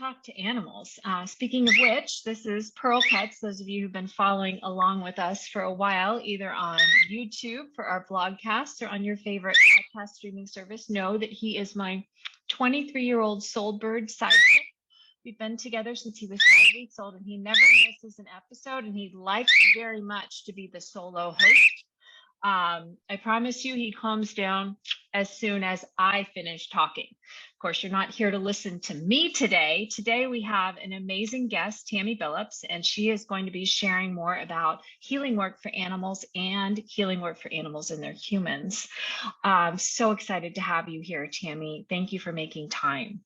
talk to animals. Speaking of which, this is Pearl Cutts. Those of you who've been following along with us for a while, either on YouTube for our vlogcast or on your favorite podcast streaming service, know that he is my 23-year-old soul bird sidekick. We've been together since he was 5 weeks old, and he never misses an episode, and he likes very much to be the solo host. I promise you he calms down as soon as I finish talking. Of course, you're not here to listen to me today. Today we have an amazing guest, Tammy Billups, and she is going to be sharing more about healing work for animals and healing work for animals and their humans. I'm so excited to have you here, Tammy. Thank you for making time.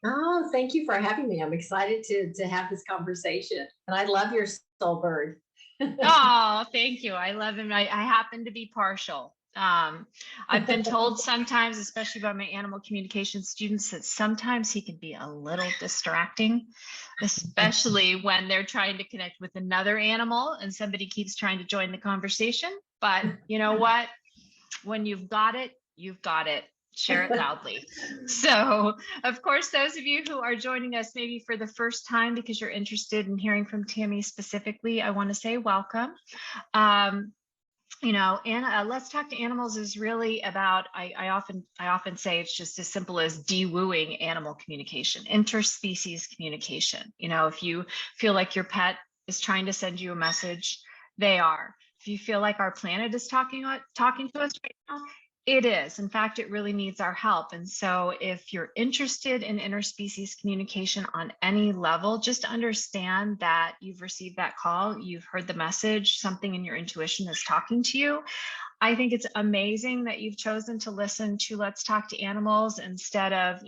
Oh, thank you for having me. I'm excited to have this conversation. And I love your soul bird. Oh, thank you. I love him. I happen to be partial. I've been told sometimes, especially by my animal communication students, that sometimes he can be a little distracting, especially when they're trying to connect with another animal and somebody keeps trying to join the conversation. But you know what? When you've got it, you've got it. Share it loudly. So, of course, those of you who are joining us maybe for the first time because you're interested in hearing from Tammy specifically, I want to say welcome. Let's Talk to Animals is really about, I often say it's just as simple as de-wooing animal communication, interspecies communication. You know, if you feel like your pet is trying to send you a message, they are. If you feel like our planet is talking to us right now, it is. In fact, it really needs our help. And so if you're interested in interspecies communication on any level, just understand that you've received that call, you've heard the message, something in your intuition is talking to you. I think it's amazing that you've chosen to listen to Let's Talk to Animals instead of,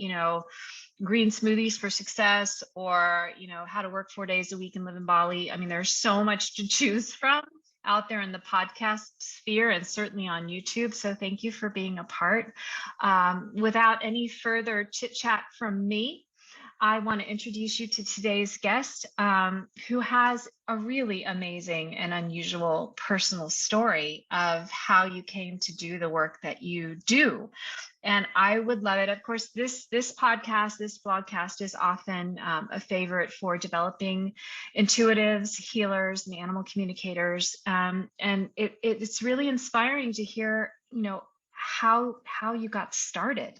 green smoothies for success or, how to work 4 days a week and live in Bali. I mean, there's so much to choose from out there in the podcast sphere and certainly on YouTube. So thank you for being a part. Without any further chit chat from me, I want to introduce you to today's guest, who has a really amazing and unusual personal story of how you came to do the work that you do. And I would love it. Of course, this podcast, this blogcast is often a favorite for developing intuitives, healers, and animal communicators. And it's really inspiring to hear, how you got started.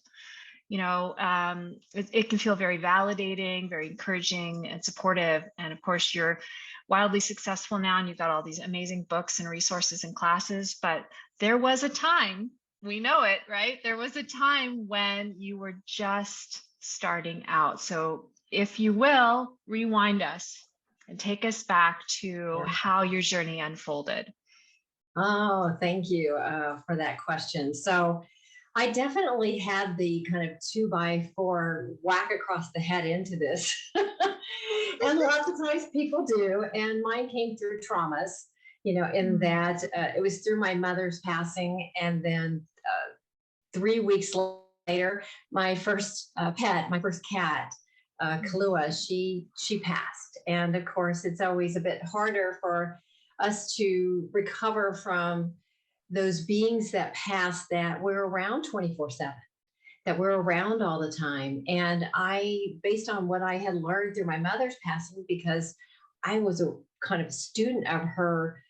It can feel very validating, very encouraging and supportive. And of course, you're wildly successful now and you've got all these amazing books and resources and classes. But there was a time, we know it, right? There was a time when you were just starting out. So if you will, rewind us and take us back to how your journey unfolded. Oh, thank you for that question. So I definitely had the kind of 2x4 whack across the head into this. And lots of times people do. And mine came through traumas, in that it was through my mother's passing. And then 3 weeks later, my first pet, my first cat, Kahlua, she passed. And of course, it's always a bit harder for us to recover from those beings that pass that we're around 24/7, that we're around all the time. And based on what I had learned through my mother's passing, because I was a kind of student of her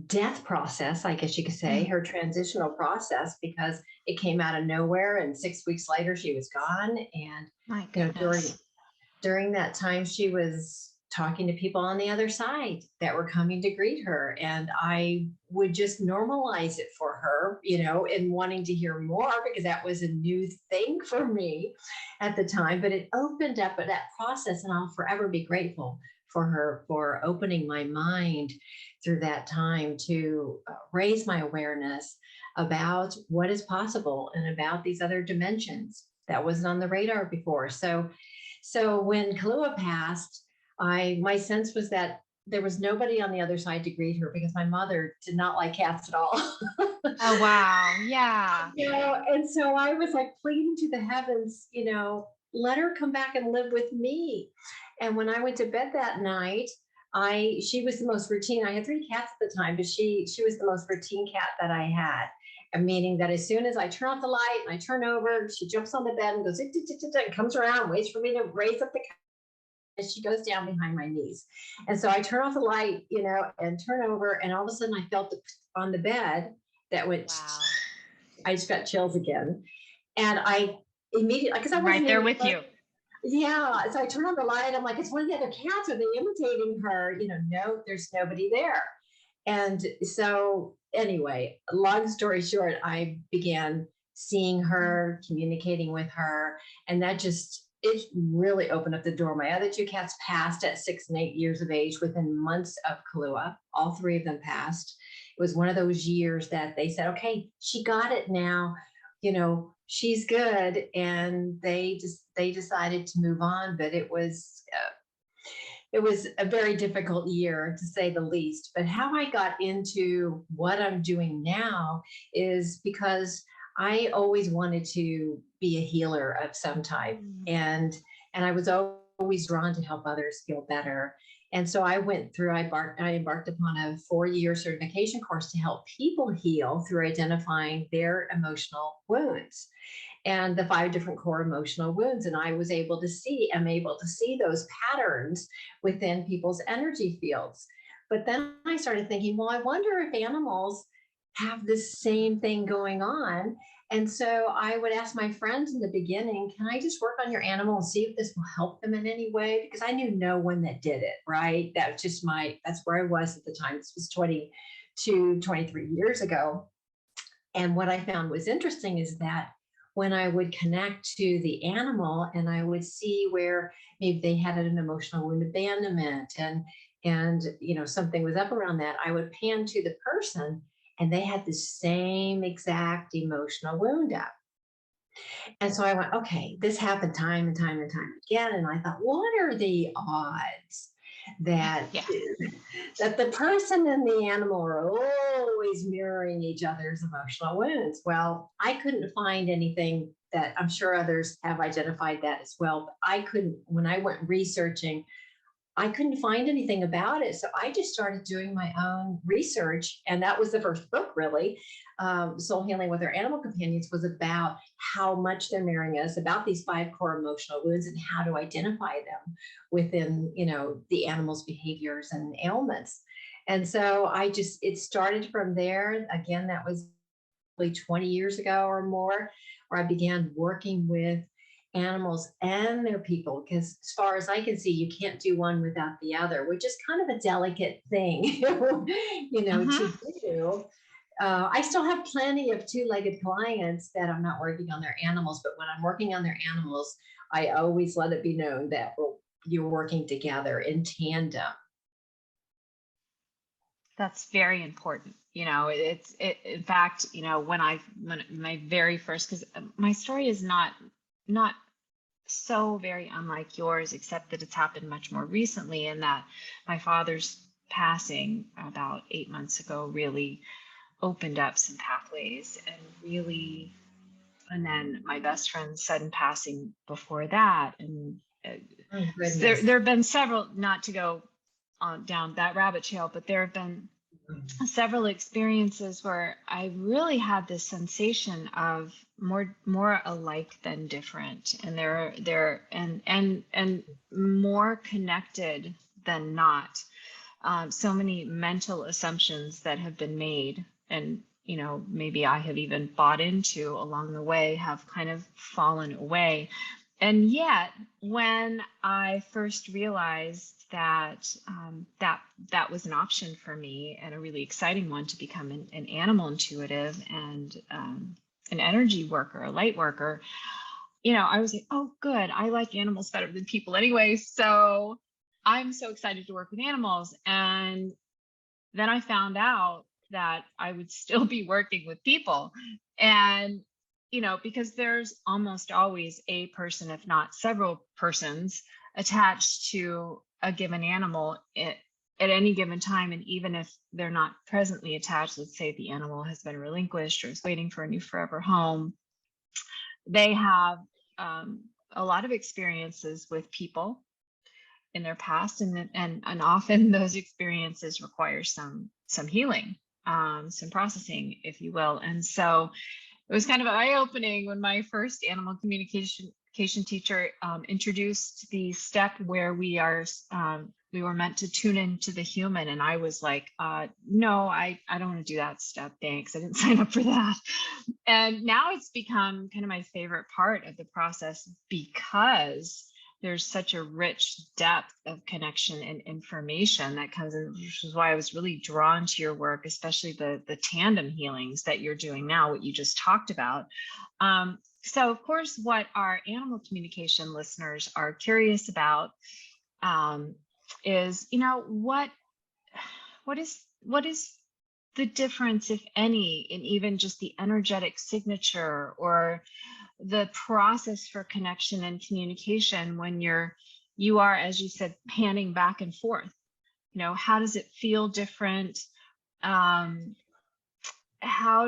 death process, I guess you could say, her transitional process, because it came out of nowhere and 6 weeks later she was gone. And my goodness. During that time, she was talking to people on the other side that were coming to greet her. And I would just normalize it for her, and wanting to hear more because that was a new thing for me at the time. But it opened up that process, and I'll forever be grateful for her for opening my mind through that time to raise my awareness about what is possible and about these other dimensions that wasn't on the radar before. So when Kahlua passed, my sense was that there was nobody on the other side to greet her because my mother did not like cats at all. Oh, wow. Yeah. And so I was like pleading to the heavens, let her come back and live with me. And when I went to bed that night, she was the most routine. I had 3 cats at the time, but she was the most routine cat that I had. meaning that as soon as I turn off the light and I turn over, she jumps on the bed and goes, and comes around, waits for me to raise up the couch, and she goes down behind my knees. And so I turn off the light, and turn over, and all of a sudden I felt on the bed that went, Wow. I just got chills again. And I immediately, because I wasn't right there with you. Yeah. So I turn on the light. I'm like, it's one of the other cats. Are they imitating her? No, there's nobody there. And so, anyway, long story short, I began seeing her, communicating with her, and it really opened up the door. My other two cats passed at 6 and 8 years of age within months of Kahlua. All three of them passed. It was one of those years that they said, okay, she got it now. She's good. And they decided to move on, but it was a very difficult year, to say the least. But how I got into what I'm doing now is because I always wanted to be a healer of some type. And I was always drawn to help others feel better. And so I embarked upon a 4-year certification course to help people heal through identifying their emotional wounds and the 5 different core emotional wounds. And I'm able to see those patterns within people's energy fields. But then I started thinking, well, I wonder if animals have the same thing going on. And so I would ask my friends in the beginning, can I just work on your animal and see if this will help them in any way? Because I knew no one that did it, right? That's where I was at the time. This was 22, 23 years ago. And what I found was interesting is that when I would connect to the animal and I would see where maybe they had an emotional wound abandonment and something was up around that, I would pan to the person and they had the same exact emotional wound up. And so I went, okay, this happened time and time and time again. And I thought, what are the odds that that the person and the animal are always mirroring each other's emotional wounds? Well, I couldn't find anything that, I'm sure others have identified that as well, but I couldn't. When I went researching, I couldn't find anything about it. So I just started doing my own research. And that was the first book, really. Soul Healing with Our Animal Companions was about how much they're mirroring us, about these 5 core emotional wounds and how to identify them within, the animal's behaviors and ailments. And so it started from there. Again, that was 20 years ago or more, where I began working with animals and their people, because as far as I can see, you can't do one without the other, which is kind of a delicate thing, to do. I still have plenty of 2-legged clients that I'm not working on their animals, but when I'm working on their animals, I always let it be known that you're working together in tandem. That's very important. In fact, when my very first, because my story is not so very unlike yours, except that it's happened much more recently, in that my father's passing about 8 months ago really opened up some pathways, and then my best friend's sudden passing before that. And there have been several, not to go down that rabbit trail, but there have been several experiences where I really had this sensation of more alike than different, and they're and more connected than not. So many mental assumptions that have been made, and maybe I have even bought into along the way, have kind of fallen away. And yet, when I first realized that that was an option for me, and a really exciting one, to become an animal intuitive and an energy worker, a light worker, I was like, oh, good. I like animals better than people anyway. So I'm so excited to work with animals. And then I found out that I would still be working with people. And because there's almost always a person, if not several persons, attached to a given animal at any given time. And even if they're not presently attached, let's say the animal has been relinquished or is waiting for a new forever home, they have a lot of experiences with people in their past, and often those experiences require some healing. some processing, if you will. And so it was kind of eye-opening when my first animal communication teacher introduced the step where we were meant to tune into the human. And I was like, no, I don't want to do that step. Thanks. I didn't sign up for that. And now it's become kind of my favorite part of the process because there's such a rich depth of connection and information that comes in, which is why I was really drawn to your work, especially the tandem healings that you're doing now, what you just talked about. So of course, what our animal communication listeners are curious about is, what is the difference, if any, in even just the energetic signature or the process for connection and communication when you are, as you said, panning back and forth? How does it feel different? How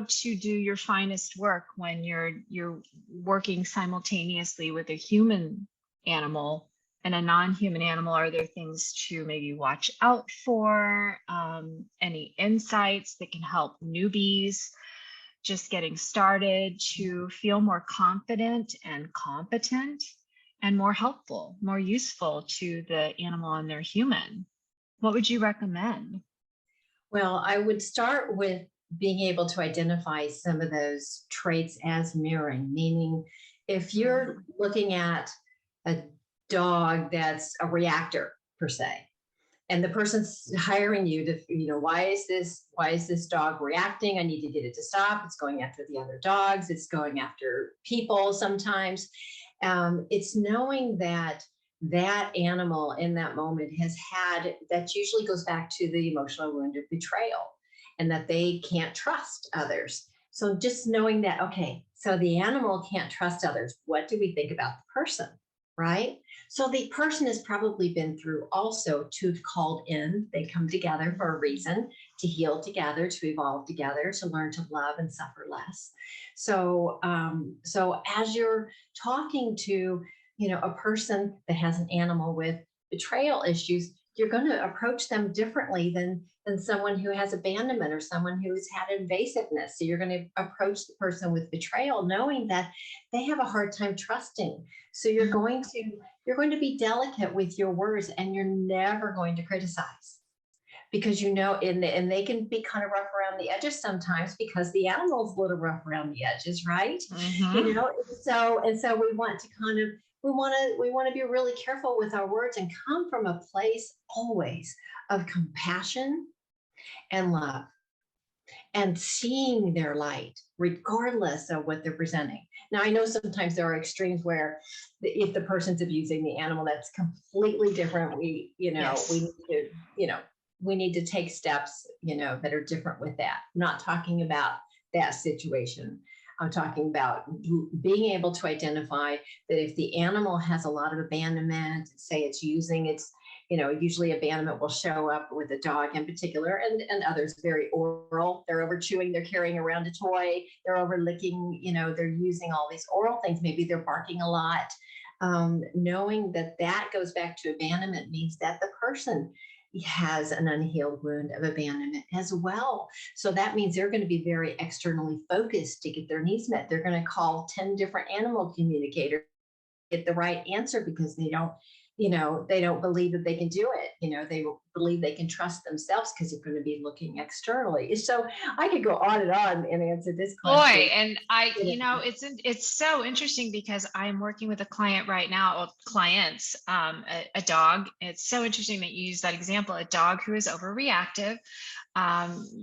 to do your finest work when you're working simultaneously with a human animal and a non-human animal? Are there things to maybe watch out for? Any insights that can help newbies just getting started to feel more confident and competent and more helpful, more useful to the animal and their human? What would you recommend? Well, I would start with being able to identify some of those traits as mirroring, meaning if you're looking at a dog that's a reactor per se, and the person's hiring you to, why is this dog reacting? I need to get it to stop. It's going after the other dogs. It's going after people sometimes. It's knowing that animal in that moment has had, that usually goes back to the emotional wound of betrayal and that they can't trust others. So just knowing that, okay, so the animal can't trust others. What do we think about the person, right? So the person has probably been through also to called in. They come together for a reason, to heal together, to evolve together, to learn to love and suffer less. So, so as you're talking to, a person that has an animal with betrayal issues, you're going to approach them differently than someone who has abandonment or someone who's had invasiveness. So you're going to approach the person with betrayal, knowing that they have a hard time trusting. So you're going to be delicate with your words, and you're never going to criticize, because and they can be kind of rough around the edges sometimes because the animal's a little rough around the edges, right? Mm-hmm. So we want to kind of we want to be really careful with our words and come from a place always of compassion and love and seeing their light regardless of what they're presenting. Now, I know sometimes there are extremes where if the person's abusing the animal, that's completely different. Yes. We need to take steps, that are different with that. I'm not talking about that situation. I'm talking about being able to identify that if the animal has a lot of abandonment, say it's using its, usually abandonment will show up with a dog in particular, and others very oral. They're over chewing, they're carrying around a toy, they're over licking, they're using all these oral things. Maybe they're barking a lot. Knowing that goes back to abandonment means that the person has an unhealed wound of abandonment as well. So that means they're going to be very externally focused to get their needs met. They're going to call 10 different animal communicators to get the right answer because they don't believe that they can do it. They believe they can trust themselves because they're going to be looking externally. So I could go on and answer this question. Boy, and it's so interesting because I'm working with a client right now, or clients, a dog. It's so interesting that you use that example. A dog who is overreactive,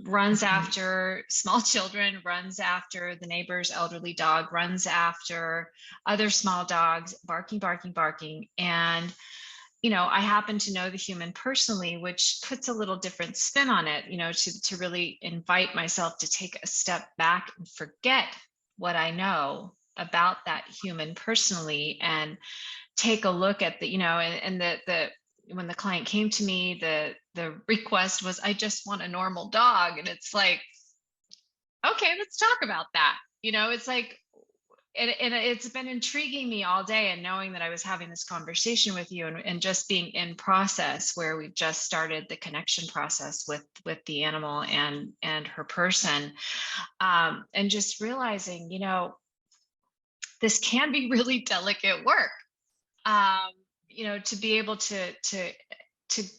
runs after small children, runs after the neighbor's elderly dog, runs after other small dogs, barking, barking, barking. And I happen to know the human personally, which puts a little different spin on it, to really invite myself to take a step back and forget what I know about that human personally and take a look at and the when the client came to me, the request was, I just want a normal dog. And it's like, okay, let's talk about that. It's like, and it's been intriguing me all day, and knowing that I was having this conversation with you, and just being in process where we've just started the connection process with the animal and her person, and just realizing, this can be really delicate work. um, to be able to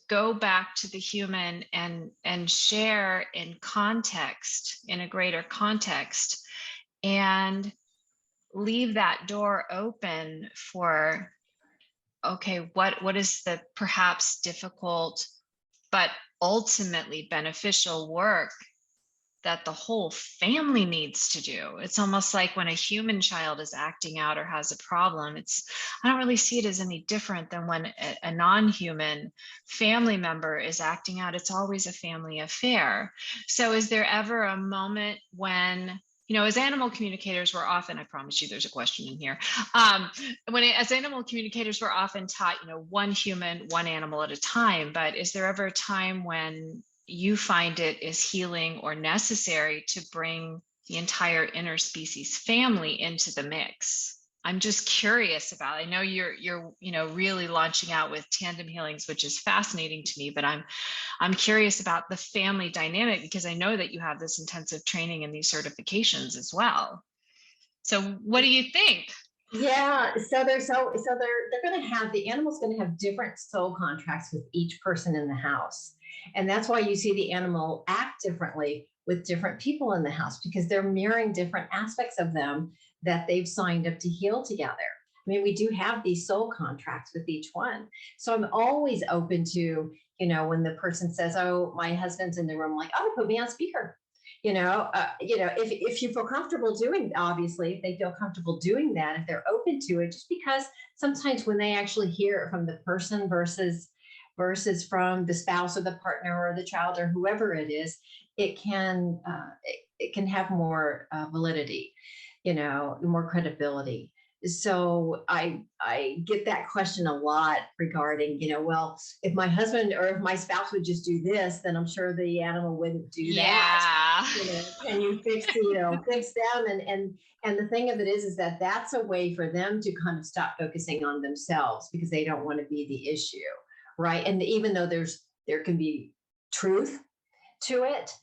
go back to the human and share in context, in a greater context, and leave that door open for, okay, what is the perhaps difficult but ultimately beneficial work that the whole family needs to do. It's almost like when a human child is acting out or has a problem, I don't really see it as any different than when a non-human family member is acting out. It's always a family affair. So is there ever a moment when, as animal communicators, we're often, I promise you there's a question in here. As animal communicators, we're often taught, one human, one animal at a time, but is there ever a time when you find it is healing or necessary to bring the entire interspecies family into the mix? I'm just curious about it. I know you're really launching out with tandem healings, which is fascinating to me, but I'm curious about the family dynamic, because I know that you have this intensive training and these certifications as well. So what do you think? Yeah, so they're going to have, the animal's going to have different soul contracts with each person in the house. And that's why you see the animal act differently with different people in the house, because they're mirroring different aspects of them that they've signed up to heal together. I mean, we do have these soul contracts with each one. So I'm always open to, when the person says, oh, my husband's in the room, like, oh, put me on speaker. If you feel comfortable doing, obviously, if they feel comfortable doing that, if they're open to it, just because sometimes when they actually hear it from the person versus from the spouse or the partner or the child or whoever it is, it can have more validity, more credibility. So I get that question a lot regarding, well, if my husband or if my spouse would just do this, then I'm sure the animal wouldn't do that. Can you fix them? And the thing of it is that that's a way for them to kind of stop focusing on themselves, because they don't want to be the issue, right? And even though there can be truth to it,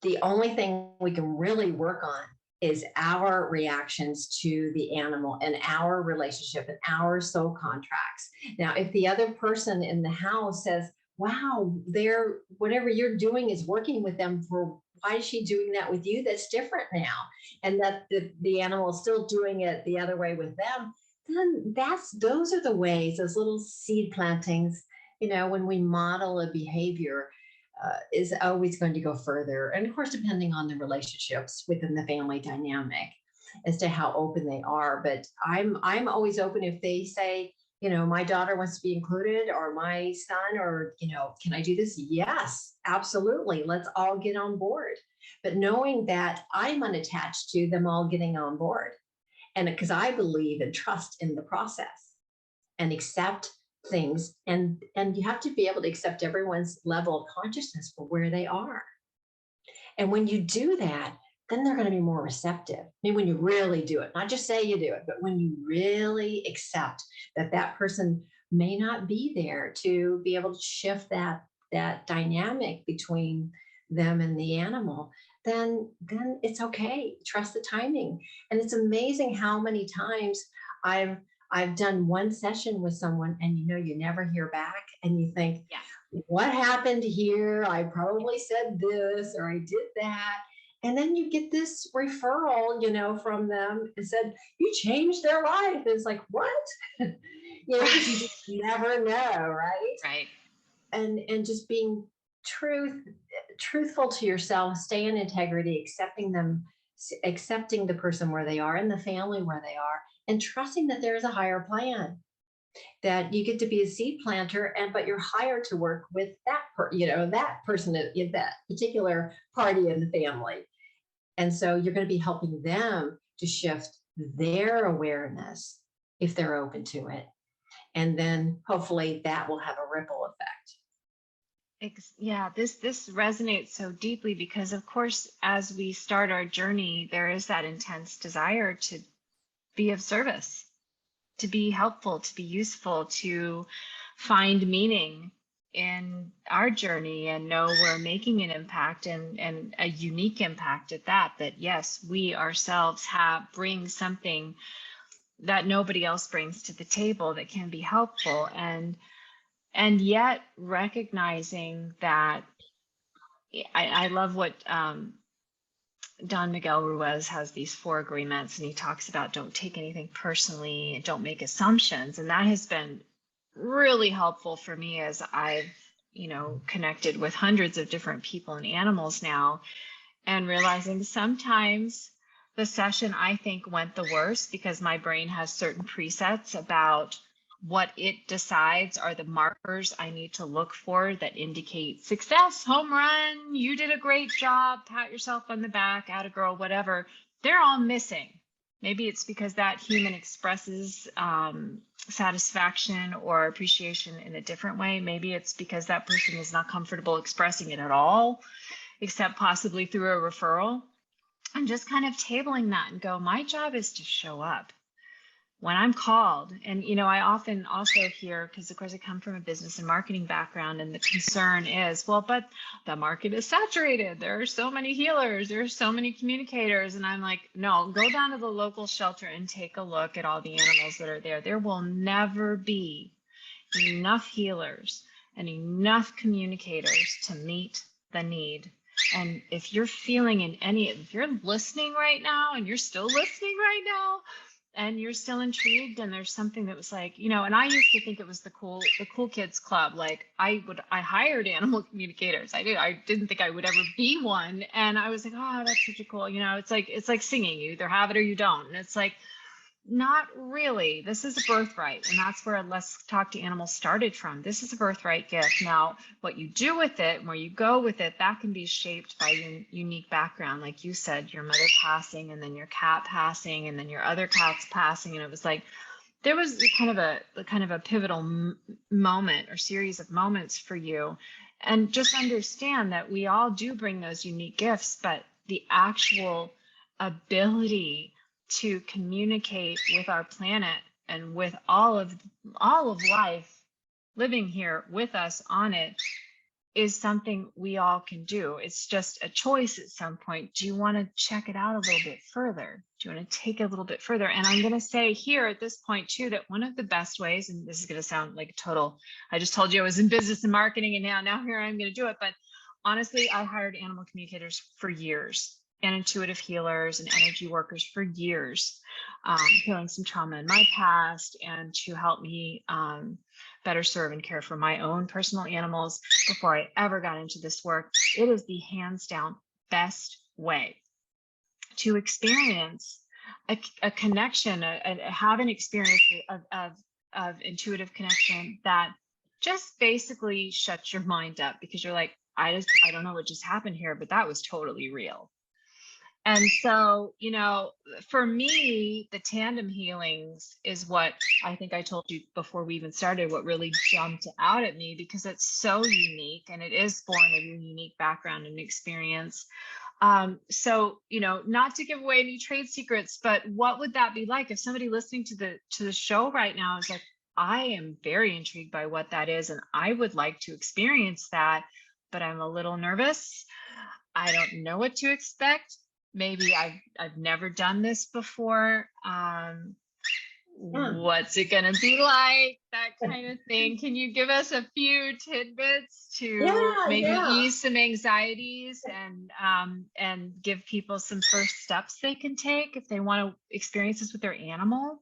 the only thing we can really work on is our reactions to the animal and our relationship and our soul contracts. Now, if the other person in the house says, wow, whatever you're doing is working with them, for why is she doing that with you? That's different now. And that the animal is still doing it the other way with them, then those are the ways, those little seed plantings, when we model a behavior, is always going to go further. And of course, depending on the relationships within the family dynamic as to how open they are. But I'm always open if they say, my daughter wants to be included, or my son, or, can I do this? Yes, absolutely. Let's all get on board. But knowing that I'm unattached to them all getting on board. And because I believe and trust in the process and accept things, and you have to be able to accept everyone's level of consciousness for where they are. And when you do that, then they're going to be more receptive. I mean, when you really do it, not just say you do it, but when you really accept that person may not be there to be able to shift that dynamic between them and the animal, then it's okay. Trust the timing. And it's amazing how many times I've done one session with someone, and you never hear back, and you think, yeah, what happened here? I probably said this, or I did that. And then you get this referral, from them, and said, you changed their life. It's like, what? You just never know, right? Right. And just being truthful to yourself, stay in integrity, accepting the person where they are and the family where they are, and trusting that there is a higher plan, that you get to be a seed planter, but you're hired to work with that person, that particular party in the family. And so you're going to be helping them to shift their awareness if they're open to it. And then hopefully that will have a ripple effect. Yeah, this resonates so deeply, because of course, as we start our journey, there is that intense desire be of service, to be helpful, to be useful, to find meaning in our journey and know we're making an impact, and a unique impact at that, that yes, we ourselves bring something that nobody else brings to the table that can be helpful. And yet recognizing that, I love what Don Miguel Ruiz has, these 4 agreements, and he talks about don't take anything personally and don't make assumptions. And that has been really helpful for me as I've, connected with hundreds of different people and animals now, and realizing sometimes the session I think went the worst because my brain has certain presets about what it decides are the markers I need to look for that indicate success, home run, you did a great job, pat yourself on the back, atta girl, whatever. They're all missing. Maybe it's because that human expresses satisfaction or appreciation in a different way. Maybe it's because that person is not comfortable expressing it at all, except possibly through a referral. And just kind of tabling that and go, my job is to show up when I'm called. And, I often also hear, because of course I come from a business and marketing background, and the concern is, well, but the market is saturated. There are so many healers, there are so many communicators. And I'm like, no, go down to the local shelter and take a look at all the animals that are there. There will never be enough healers and enough communicators to meet the need. And if you're feeling if you're listening right now and you're still listening right now, and you're still intrigued, and there's something that was like, and I used to think it was the cool kids club. Like I hired animal communicators. I didn't think I would ever be one. And I was like, oh, that's such a cool, it's like singing. You either have it or you don't. And it's like, not really. This is a birthright. And that's where Let's Talk to Animals started from. This is a birthright gift. Now, what you do with it, where you go with it, that can be shaped by your unique background. Like you said, your mother passing, and then your cat passing, and then your other cats passing. And it was like, there was kind of a pivotal moment or series of moments for you. And just understand that we all do bring those unique gifts, but the actual ability to communicate with our planet and with all of life living here with us on it is something we all can do. It's just a choice at some point. Do you want to check it out a little bit further? Do you want to take it a little bit further? And I'm going to say here at this point too, that one of the best ways, and this is going to sound like a total, I just told you I was in business and marketing, and now here I'm going to do it. But honestly, I hired animal communicators for years, and intuitive healers and energy workers for years, healing some trauma in my past, and to help me better serve and care for my own personal animals before I ever got into this work. It is the hands down best way to experience a connection, have an experience of intuitive connection that just basically shuts your mind up, because you're like, I don't know what just happened here, but that was totally real. And so, for me, the tandem healings is what I think I told you before we even started, what really jumped out at me, because it's so unique, and it is born of your unique background and experience. So, not to give away any trade secrets, but what would that be like if somebody listening to the show right now is like, I am very intrigued by what that is, and I would like to experience that, but I'm a little nervous. I don't know what to expect. Maybe I've never done this before. What's it going to be like? That kind of thing. Can you give us a few tidbits to maybe ease some anxieties and give people some first steps they can take if they want to experience this with their animal?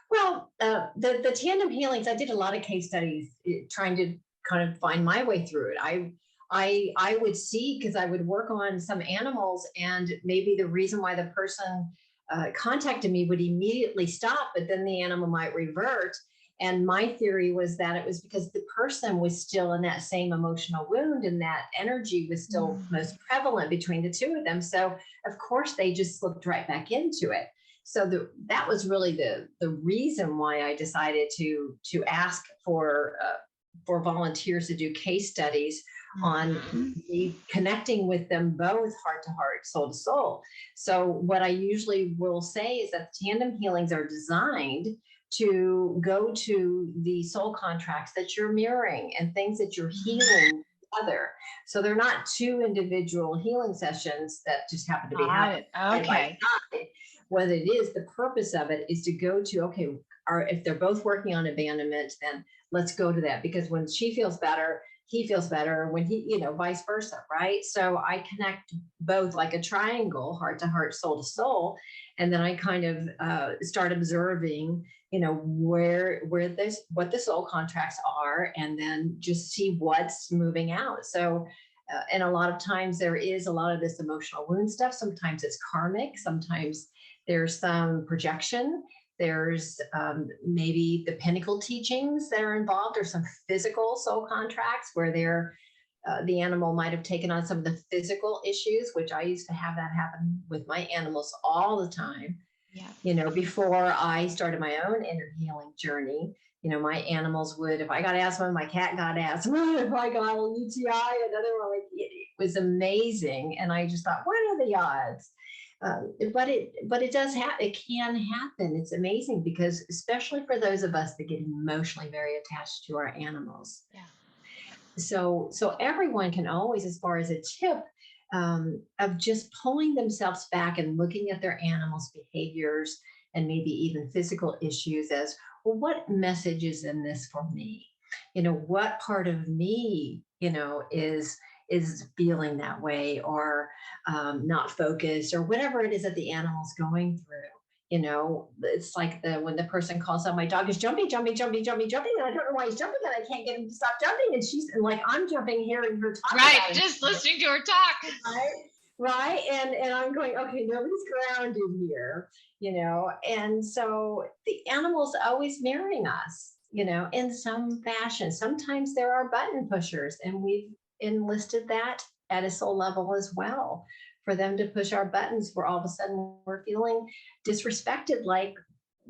Well, the tandem healings, I did a lot of case studies trying to kind of find my way through it. I would see, because I would work on some animals, and maybe the reason why the person contacted me would immediately stop, but then the animal might revert. And my theory was that it was because the person was still in that same emotional wound, and that energy was still most prevalent between the two of them. So of course they just slipped right back into it. So that was really the reason why I decided to ask for volunteers to do case studies on Mhm. me connecting with them both heart to heart, soul to soul. So what I usually will say is that tandem healings are designed to go to the soul contracts that you're mirroring and things that you're healing together. So they're not two individual healing sessions that just happen to be Got happening it. side by Okay. side. What it is, the purpose of it is to go to, okay, if they're both working on abandonment, then let's go to that, because when she feels better, he feels better, when he, vice versa, right? So I connect both like a triangle, heart to heart, soul to soul, and then I kind of start observing, where this, what the soul contracts are, and then just see what's moving out. So and a lot of times there is a lot of this emotional wound stuff. Sometimes it's karmic, sometimes there's some projection, there's maybe the pinnacle teachings that are involved, or some physical soul contracts where the animal might have taken on some of the physical issues, which I used to have that happen with my animals all the time. Yeah. Before I started my own inner healing journey, my animals would, if I got asthma, my cat got asthma. If I got a UTI, another one, like, it was amazing. And I just thought, what are the odds? But it does happen. It can happen. It's amazing, because especially for those of us that get emotionally very attached to our animals. Yeah. So everyone can always, as far as a tip, of just pulling themselves back and looking at their animals' behaviors and maybe even physical issues as, well, what message is in this for me? What part of me, is feeling that way, or not focused, or whatever it is that the animal's going through. It's like when the person calls out, my dog is jumping, jumping, jumping, jumping, jumping, and I don't know why he's jumping, and I can't get him to stop jumping. And like, I'm jumping, hearing her talk Right. about it. Just listening to her talk. Right. Right. And I'm going, okay, nobody's grounded here, and so the animal's always mirroring us, in some fashion. Sometimes there are button pushers, and we've enlisted that at a soul level as well, for them to push our buttons, where all of a sudden we're feeling disrespected, like,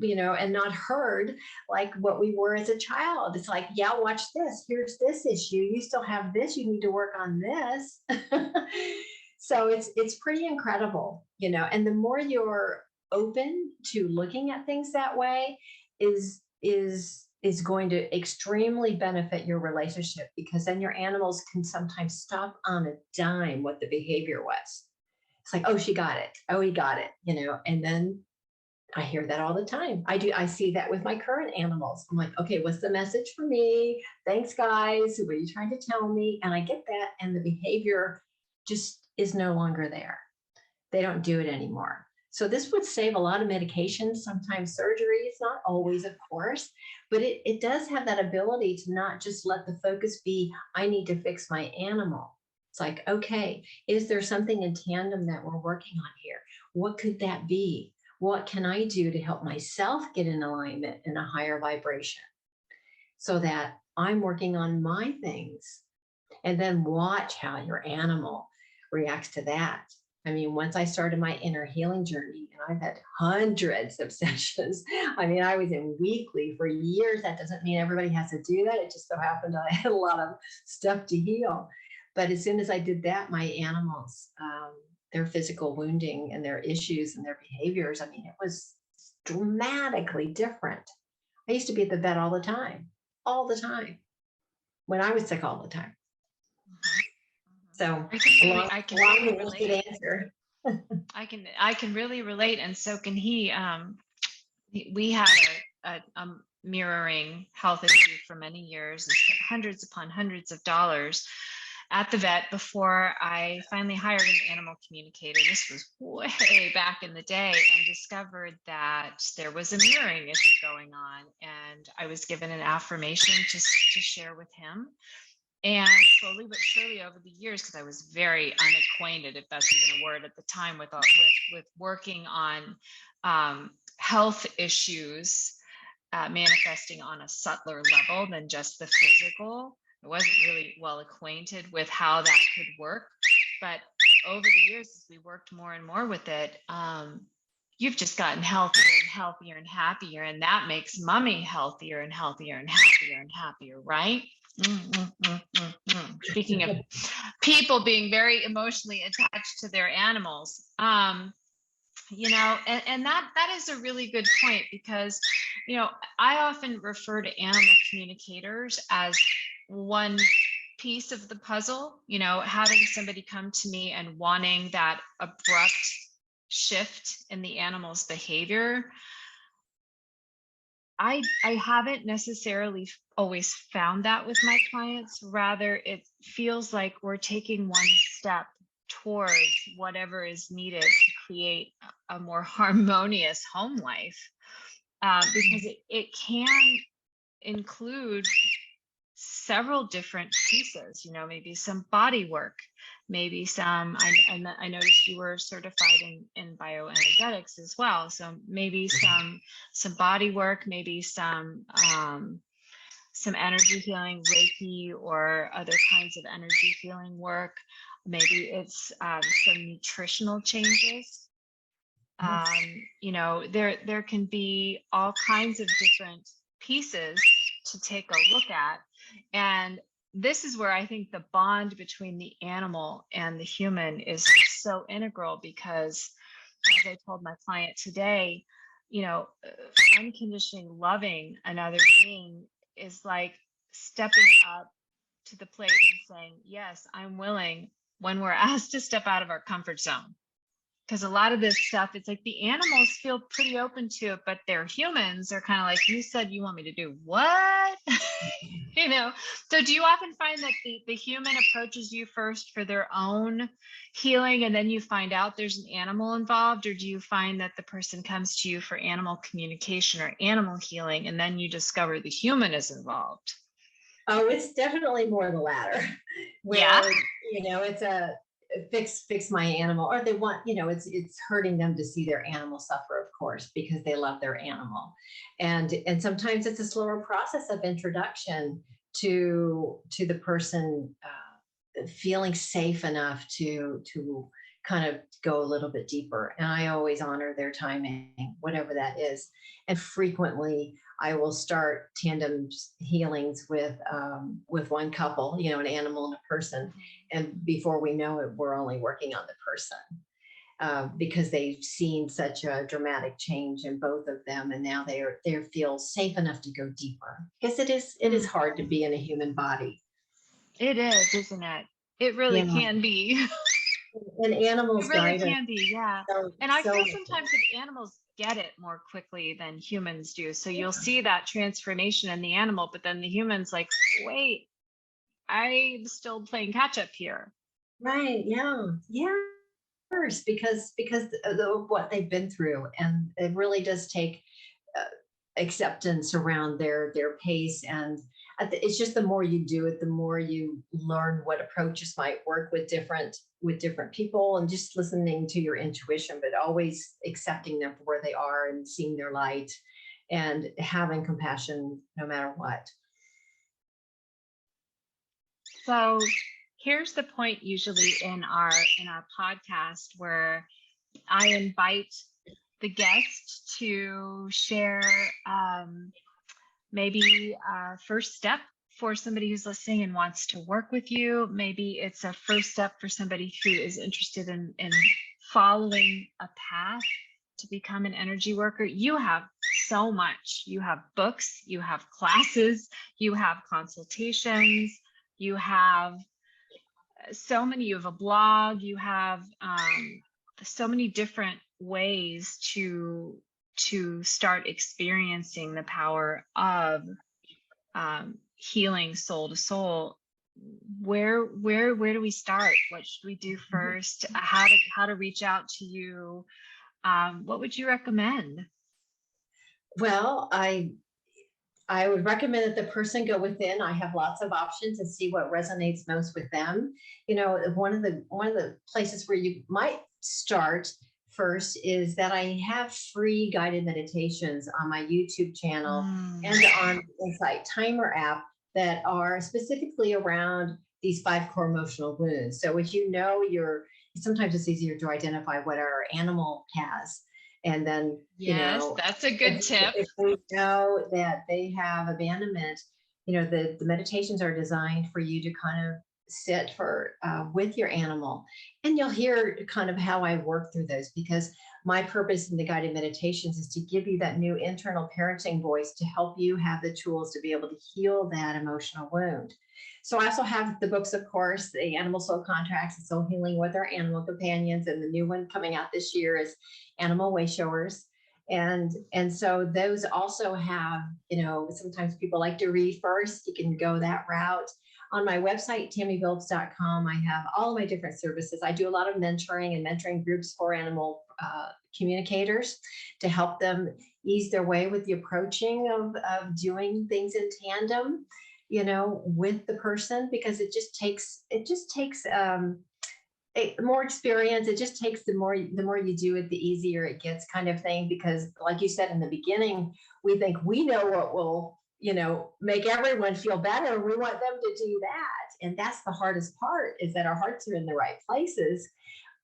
and not heard, like what we were as a child. It's like, yeah, watch this. Here's this issue. You still have this. You need to work on this. So it's pretty incredible, and the more you're open to looking at things that way, is going to extremely benefit your relationship, because then your animals can sometimes stop on a dime what the behavior was. It's like, oh, she got it. Oh, he got it, and then I hear that all the time. I see that with my current animals. I'm like, okay, what's the message for me? Thanks, guys. What are you trying to tell me? And I get that. And the behavior just is no longer there. They don't do it anymore. So this would save a lot of medications, sometimes surgeries, not always, of course, but it does have that ability to not just let the focus be, I need to fix my animal. It's like, okay, is there something in tandem that we're working on here? What could that be? What can I do to help myself get in alignment in a higher vibration, so that I'm working on my things? And then watch how your animal reacts to that. I mean, once I started my inner healing journey, and I've had hundreds of sessions. I mean, I was in weekly for years. That doesn't mean everybody has to do that. It just so happened I had a lot of stuff to heal. But as soon as I did that, my animals, their physical wounding and their issues and their behaviors, I mean, it was dramatically different. I used to be at the vet all the time, when I was sick all the time. So I can really relate. Answer. I can really relate, and so can he. We had a mirroring health issue for many years, and spent hundreds upon hundreds of dollars at the vet before I finally hired an animal communicator. This was way back in the day, and discovered that there was a mirroring issue going on. And I was given an affirmation just to share with him. And slowly but surely over the years, because I was very unacquainted, if that's even a word at the time, with working on health issues manifesting on a subtler level than just the physical. I wasn't really well acquainted with how that could work. But over the years, as we worked more and more with it, you've just gotten healthier and healthier and happier. And that makes mommy healthier and healthier and happier and happier, right? speaking of people being very emotionally attached to their animals, and that is a really good point, because, I often refer to animal communicators as one piece of the puzzle. Having somebody come to me and wanting that abrupt shift in the animal's behavior, I haven't necessarily always found that with my clients. Rather, it feels like we're taking one step towards whatever is needed to create a more harmonious home life, because it can include several different pieces, maybe some body work, maybe some, I noticed you were certified in bioenergetics as well. So maybe some body work, maybe some energy healing, Reiki, or other kinds of energy healing work. Maybe it's some nutritional changes. There can be all kinds of different pieces to take a look at. And this is where I think the bond between the animal and the human is so integral, because, as I told my client today, unconditionally loving another being is like stepping up to the plate and saying, yes, I'm willing, when we're asked to step out of our comfort zone. Because a lot of this stuff, it's like the animals feel pretty open to it, but their humans are kind of like, you said you want me to do what? So do you often find that the human approaches you first for their own healing, and then you find out there's an animal involved? Or do you find that the person comes to you for animal communication or animal healing, and then you discover the human is involved? Oh, it's definitely more the latter. Where, it's a fix my animal, or they want, it's hurting them to see their animal suffer, of course, because they love their animal. And sometimes it's a slower process of introduction to the person feeling safe enough to kind of go a little bit deeper. And I always honor their timing, whatever that is. And frequently I will start tandem healings with one couple, an animal and a person. And before we know it, we're only working on the person, because they've seen such a dramatic change in both of them. And now they feel safe enough to go deeper, because it is hard to be in a human body. It is, isn't it? It really can be. And animals it really can be, yeah. And I feel sometimes that animals get it more quickly than humans do. So you'll see that transformation in the animal, but then the human's like, wait, I'm still playing catch up here. Right. Yeah. Yeah. Because of what they've been through, and it really does take acceptance around their pace. And it's just, the more you do it, the more you learn what approaches might work with different people, and just listening to your intuition, but always accepting them for where they are and seeing their light and having compassion no matter what. So here's the point usually in our podcast, where I invite the guest to share maybe a first step for somebody who's listening and wants to work with you. Maybe it's a first step for somebody who is interested in following a path to become an energy worker. You have so much. You have books, you have classes, you have consultations, you have so many, you have a blog, you have so many different ways to start experiencing the power of healing soul to soul. Where do we start? What should we do first? How to reach out to you? What would you recommend? Well, I would recommend that the person go within. I have lots of options and see what resonates most with them. One of the places where you might start first is that I have free guided meditations on my YouTube channel and on the Insight Timer app that are specifically around these 5 core emotional wounds. So as sometimes it's easier to identify what our animal has. And then, that's a good tip. If we know that they have abandonment, the meditations are designed for you to kind of sit for with your animal, and you'll hear kind of how I work through those, because my purpose in the guided meditations is to give you that new internal parenting voice to help you have the tools to be able to heal that emotional wound. So I also have the books, of course, the Animal Soul Contracts and Soul Healing with Our Animal Companions, and the new one coming out this year is Animal Way Showers. And so those also have, sometimes people like to read first. You can go that route. On my website, tammybillups.com, I have all of my different services. I do a lot of mentoring and mentoring groups for animal communicators to help them ease their way with the approaching of doing things in tandem, with the person, because it just takes more experience. It just takes the more you do it, the easier it gets, kind of thing. Because like you said in the beginning, we think we know what will, make everyone feel better. We want them to do that. And that's the hardest part, is that our hearts are in the right places.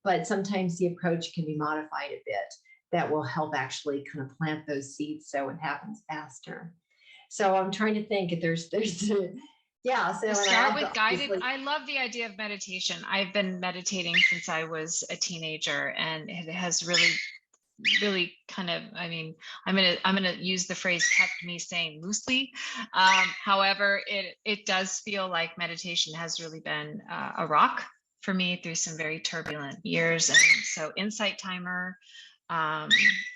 But sometimes the approach can be modified a bit. That will help actually kind of plant those seeds so it happens faster. So I'm trying to think if there's yeah. So start with guided. I love the idea of meditation. I've been meditating since I was a teenager, and it has really kind of, I mean, I'm gonna use the phrase kept me sane loosely. However, it does feel like meditation has really been a rock for me through some very turbulent years. And so Insight Timer,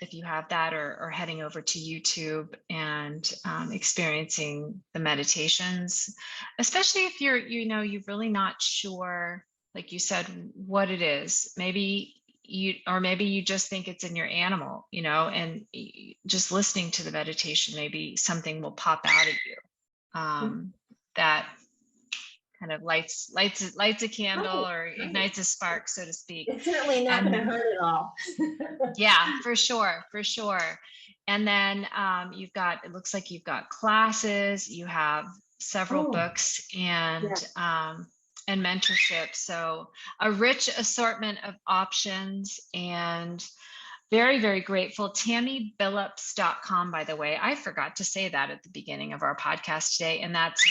if you have that, or heading over to YouTube and experiencing the meditations, especially if you're really not sure, like you said, what it is. Maybe you just think it's in your animal, and just listening to the meditation, maybe something will pop out at you that kind of lights a candle, or ignites a spark, so to speak. It's certainly not going to hurt at all. Yeah, for sure. And then it looks like you've got classes, you have several books, and mentorship. So a rich assortment of options, and very, very grateful. TammyBillups.com, by the way. I forgot to say that at the beginning of our podcast today, and that's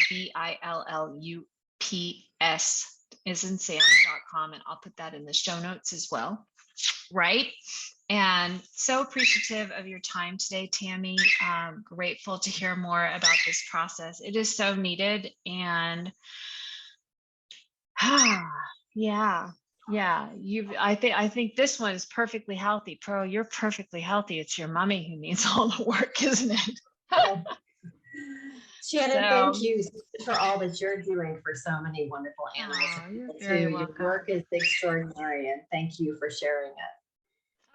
BILLUPS is in Sam.com, and I'll put that in the show notes as well. Right. And so appreciative of your time today, Tammy. Grateful to hear more about this process. It is so needed. And yeah. I think this one is perfectly healthy. Pro, you're perfectly healthy. It's your mommy who needs all the work, isn't it? Shannon, thank you for all that you're doing for so many wonderful animals. You're very welcome. Your work is extraordinary, and thank you for sharing it.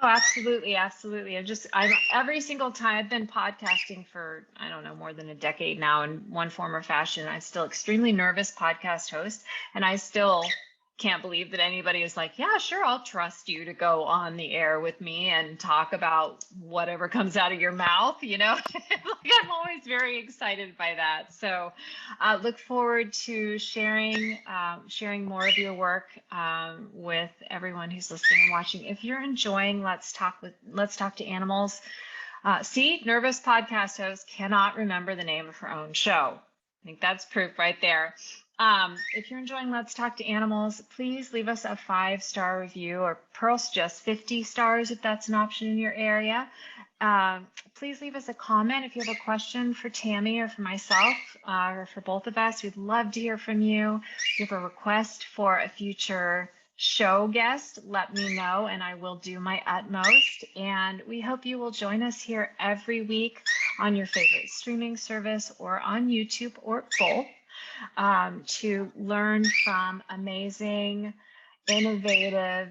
Oh, absolutely. Every single time I've been podcasting for, I don't know, more than a decade now in one form or fashion. I'm still extremely nervous podcast host, and I still can't believe that anybody is like, yeah, sure, I'll trust you to go on the air with me and talk about whatever comes out of your mouth, I'm always very excited by that. So look forward to sharing more of your work with everyone who's listening and watching. If you're enjoying Let's Talk to Animals, nervous podcast host cannot remember the name of her own show. I think that's proof right there. If you're enjoying Let's Talk to Animals, please leave us a 5-star review, or Pearl suggests 50 stars if that's an option in your area. Please leave us a comment if you have a question for Tammy or for myself, or for both of us. We'd love to hear from you. If you have a request for a future show guest, let me know and I will do my utmost. And we hope you will join us here every week on your favorite streaming service or on YouTube, or both. To learn from amazing, innovative,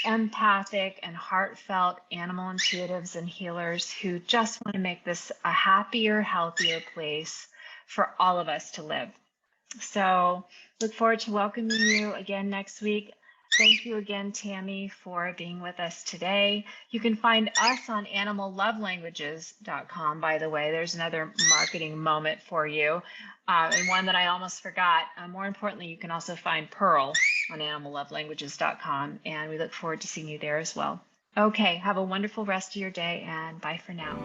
empathic, and heartfelt animal intuitives and healers who just want to make this a happier, healthier place for all of us to live. So look forward to welcoming you again next week. Thank you again, Tammy, for being with us today. You can find us on animallovelanguages.com, by the way. There's another marketing moment for you, and one that I almost forgot. More importantly, you can also find Pearl on animallovelanguages.com, and we look forward to seeing you there as well. Okay, have a wonderful rest of your day, and bye for now.